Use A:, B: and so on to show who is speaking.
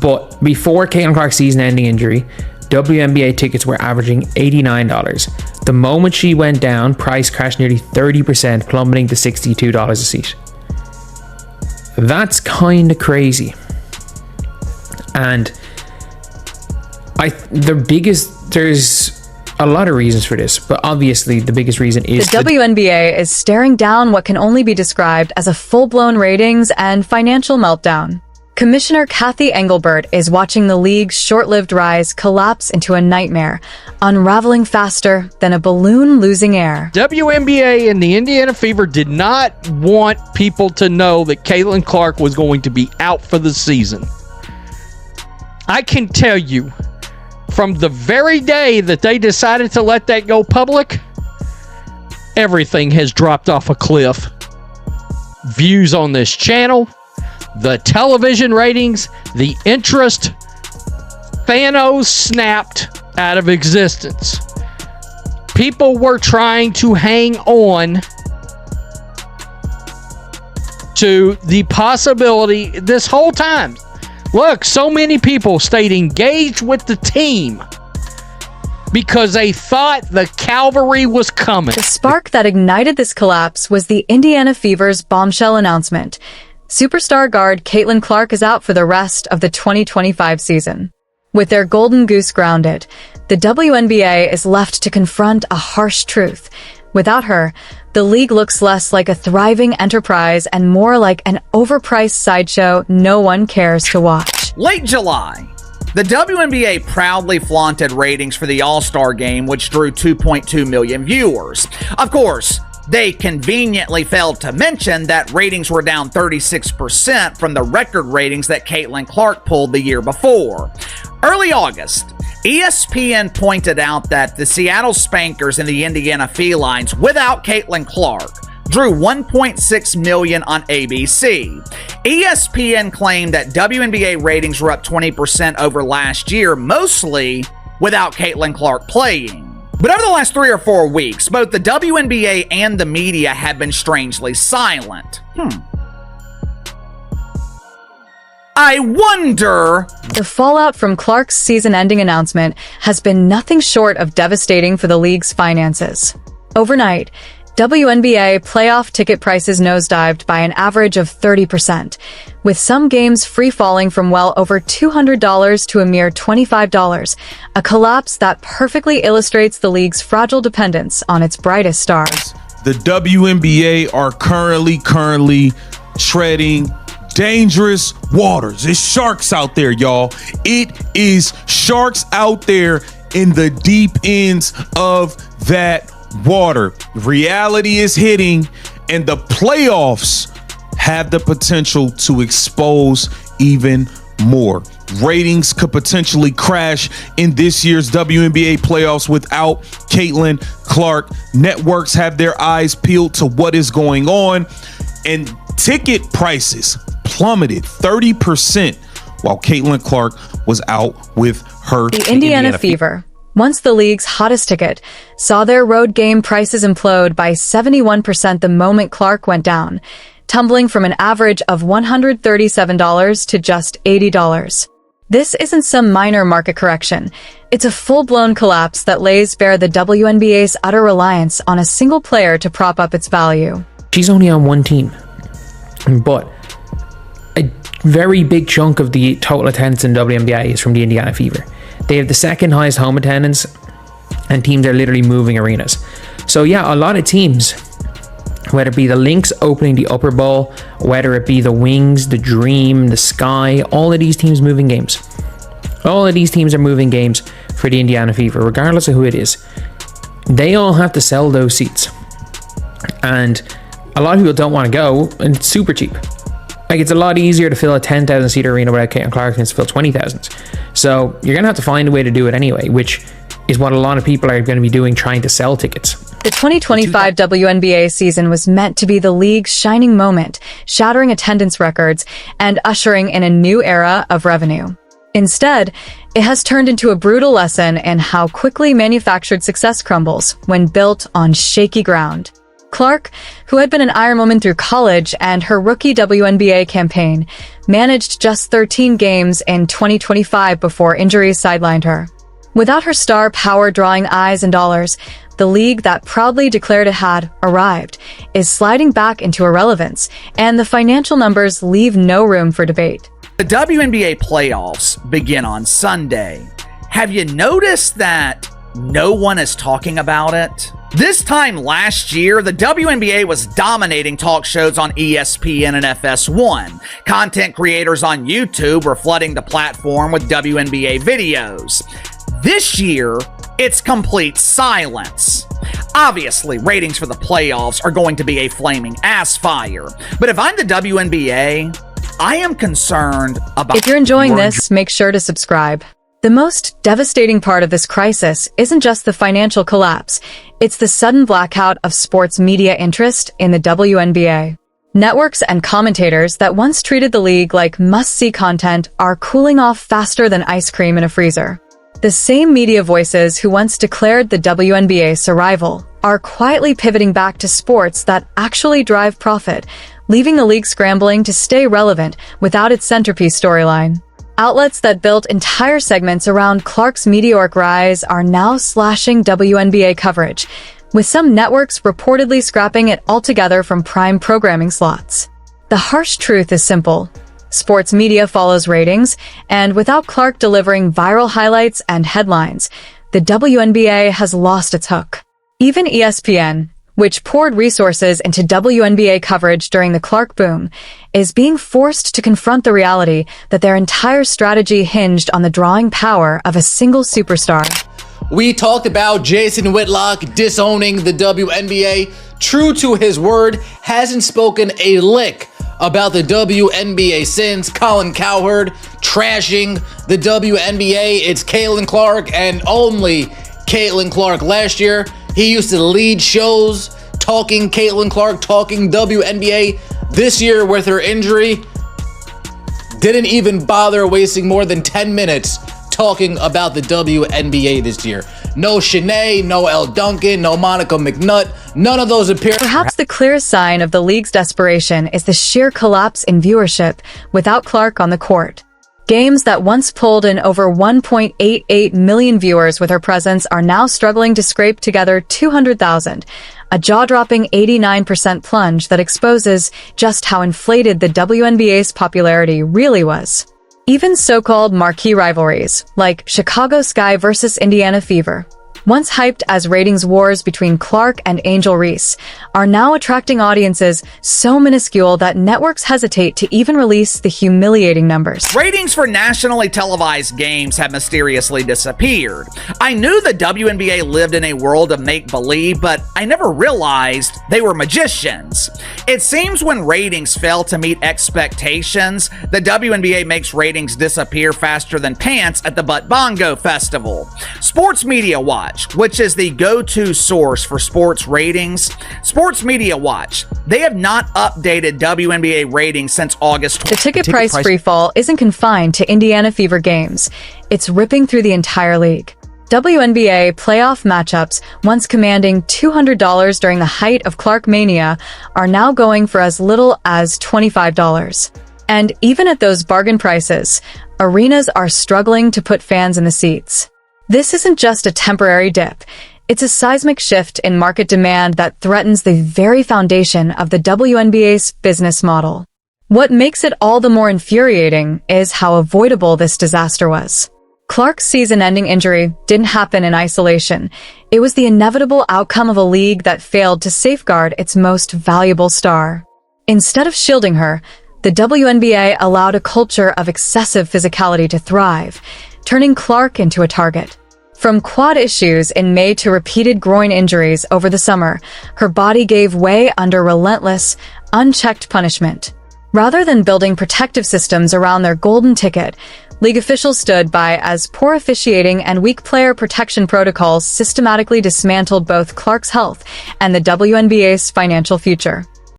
A: But before Caitlin Clark's season-ending injury, WNBA tickets were averaging $89. The moment she went down, price crashed nearly 30%, plummeting to $62 a seat. That's kind of crazy. And there's a lot of reasons for this, but obviously the biggest reason is
B: the WNBA is staring down what can only be described as a full-blown ratings and financial meltdown. Commissioner Kathy Engelbert is watching the league's short-lived rise collapse into a nightmare, unraveling faster than a balloon losing air.
C: WNBA and the Indiana Fever did not want people to know that Caitlin Clark was going to be out for the season. I can tell you, from the very day that they decided to let that go public, everything has dropped off a cliff. Views on this channel, the television ratings, the interest, Thanos snapped out of existence. People were trying to hang on to the possibility this whole time. Look, so many people stayed engaged with the team because they thought the cavalry was coming.
B: The spark that ignited this collapse was the Indiana Fever's bombshell announcement. Superstar guard Caitlin Clark is out for the rest of the 2025 season. With their golden goose grounded, the WNBA is left to confront a harsh truth. Without her, the league looks less like a thriving enterprise and more like an overpriced sideshow no one cares to watch.
D: Late July, the WNBA proudly flaunted ratings for the All-Star Game, which drew 2.2 million viewers. Of course, they conveniently failed to mention that ratings were down 36% from the record ratings that Caitlin Clark pulled the year before. Early August, ESPN pointed out that the Seattle Spankers and the Indiana Felines, without Caitlin Clark, drew 1.6 million on ABC. ESPN claimed that WNBA ratings were up 20% over last year, mostly without Caitlin Clark playing. But over the last 3 or 4 weeks, both the WNBA and the media have been strangely silent. I wonder...
B: The fallout from Clark's season-ending announcement has been nothing short of devastating for the league's finances. Overnight, WNBA playoff ticket prices nosedived by an average of 30%, with some games free-falling from well over $200 to a mere $25, a collapse that perfectly illustrates the league's fragile dependence on its brightest stars.
E: The WNBA are currently treading dangerous waters. It's sharks out there, y'all. It is sharks out there in the deep ends of that water. Reality is hitting, and the playoffs have the potential to expose even more. Ratings could potentially crash in this year's WNBA playoffs without Caitlin Clark. Networks have their eyes peeled to what is going on, and ticket prices plummeted 30% while Caitlin Clark was out with her.
B: The Indiana Fever, once the league's hottest ticket, saw their road game prices implode by 71% the moment Clark went down, tumbling from an average of $137 to just $80. This isn't some minor market correction. It's a full-blown collapse that lays bare the WNBA's utter reliance on a single player to prop up its value.
A: She's only on one team, but a very big chunk of the total attendance in WNBA is from the Indiana Fever. They have the second highest home attendance, and teams are literally moving arenas. So yeah, a lot of teams, whether it be the Lynx opening the Upper Bowl, whether it be the Wings, the Dream, the Sky, all of these teams moving games. All of these teams are moving games for the Indiana Fever, regardless of who it is. They all have to sell those seats. And a lot of people don't want to go, and it's super cheap. Like, it's a lot easier to fill a 10,000 seat arena without Caitlin Clark than to fill 20,000. So you're going to have to find a way to do it anyway, which is what a lot of people are going to be doing, trying to sell tickets.
B: The 2025 WNBA season was meant to be the league's shining moment, shattering attendance records and ushering in a new era of revenue. Instead, it has turned into a brutal lesson in how quickly manufactured success crumbles when built on shaky ground. Clark, who had been an Iron Woman through college and her rookie WNBA campaign, managed just 13 games in 2025 before injuries sidelined her. Without her star power drawing eyes and dollars, the league that proudly declared it had arrived is sliding back into irrelevance, and the financial numbers leave no room for debate.
D: The WNBA playoffs begin on Sunday. Have you noticed that no one is talking about it? This time last year, the WNBA was dominating talk shows on ESPN and FS1. Content creators on YouTube were flooding the platform with WNBA videos. This year, it's complete silence. Obviously, ratings for the playoffs are going to be a flaming ass fire. But if I'm the WNBA, I am concerned about...
B: If you're enjoying this, make sure to subscribe. The most devastating part of this crisis isn't just the financial collapse, it's the sudden blackout of sports media interest in the WNBA. Networks and commentators that once treated the league like must-see content are cooling off faster than ice cream in a freezer. The same media voices who once declared the WNBA survival are quietly pivoting back to sports that actually drive profit, leaving the league scrambling to stay relevant without its centerpiece storyline. Outlets that built entire segments around Clark's meteoric rise are now slashing WNBA coverage, with some networks reportedly scrapping it altogether from prime programming slots. The harsh truth is simple. Sports media follows ratings, and without Clark delivering viral highlights and headlines, the WNBA has lost its hook. Even ESPN, which poured resources into WNBA coverage during the Clark boom, is being forced to confront the reality that their entire strategy hinged on the drawing power of a single superstar.
F: We talked about Jason Whitlock disowning the WNBA. True to his word, hasn't spoken a lick about the WNBA since. Colin Cowherd trashing the WNBA. It's Caitlin Clark and only Caitlin Clark. Last year, he used to lead shows talking Caitlin Clark, talking WNBA. This year, with her injury, didn't even bother wasting more than 10 minutes talking about the WNBA this year. No Shanae, no Elle Duncan, no Monica McNutt. None of those appear.
B: Perhaps the clearest sign of the league's desperation is the sheer collapse in viewership without Clark on the court. Games that once pulled in over 1.88 million viewers with her presence are now struggling to scrape together 200,000, a jaw-dropping 89% plunge that exposes just how inflated the WNBA's popularity really was. Even so-called marquee rivalries, like Chicago Sky versus Indiana Fever, once hyped as ratings wars between Clark and Angel Reese, are now attracting audiences so minuscule that networks hesitate to even release the humiliating numbers.
D: Ratings for nationally televised games have mysteriously disappeared. I knew the WNBA lived in a world of make-believe, but I never realized they were magicians. It seems when ratings fail to meet expectations, the WNBA makes ratings disappear faster than pants at the Butt Bongo Festival. Sports Media Watch, which is the go-to source for sports ratings. Sports Media Watch, they have not updated WNBA ratings since August 20th.
B: The ticket price freefall isn't confined to Indiana Fever games. It's ripping through the entire league. WNBA playoff matchups, once commanding $200 during the height of Clark Mania, are now going for as little as $25. And even at those bargain prices, arenas are struggling to put fans in the seats. This isn't just a temporary dip. It's a seismic shift in market demand that threatens the very foundation of the WNBA's business model. What makes it all the more infuriating is how avoidable this disaster was. Clark's season-ending injury didn't happen in isolation. It was the inevitable outcome of a league that failed to safeguard its most valuable star. Instead of shielding her, the WNBA allowed a culture of excessive physicality to thrive, turning Clark into a target. From quad issues in May to repeated groin injuries over the summer, her body gave way under relentless, unchecked punishment. Rather than building protective systems around their golden ticket, league officials stood by as poor officiating and weak player protection protocols systematically dismantled both Clark's health and the WNBA's financial future.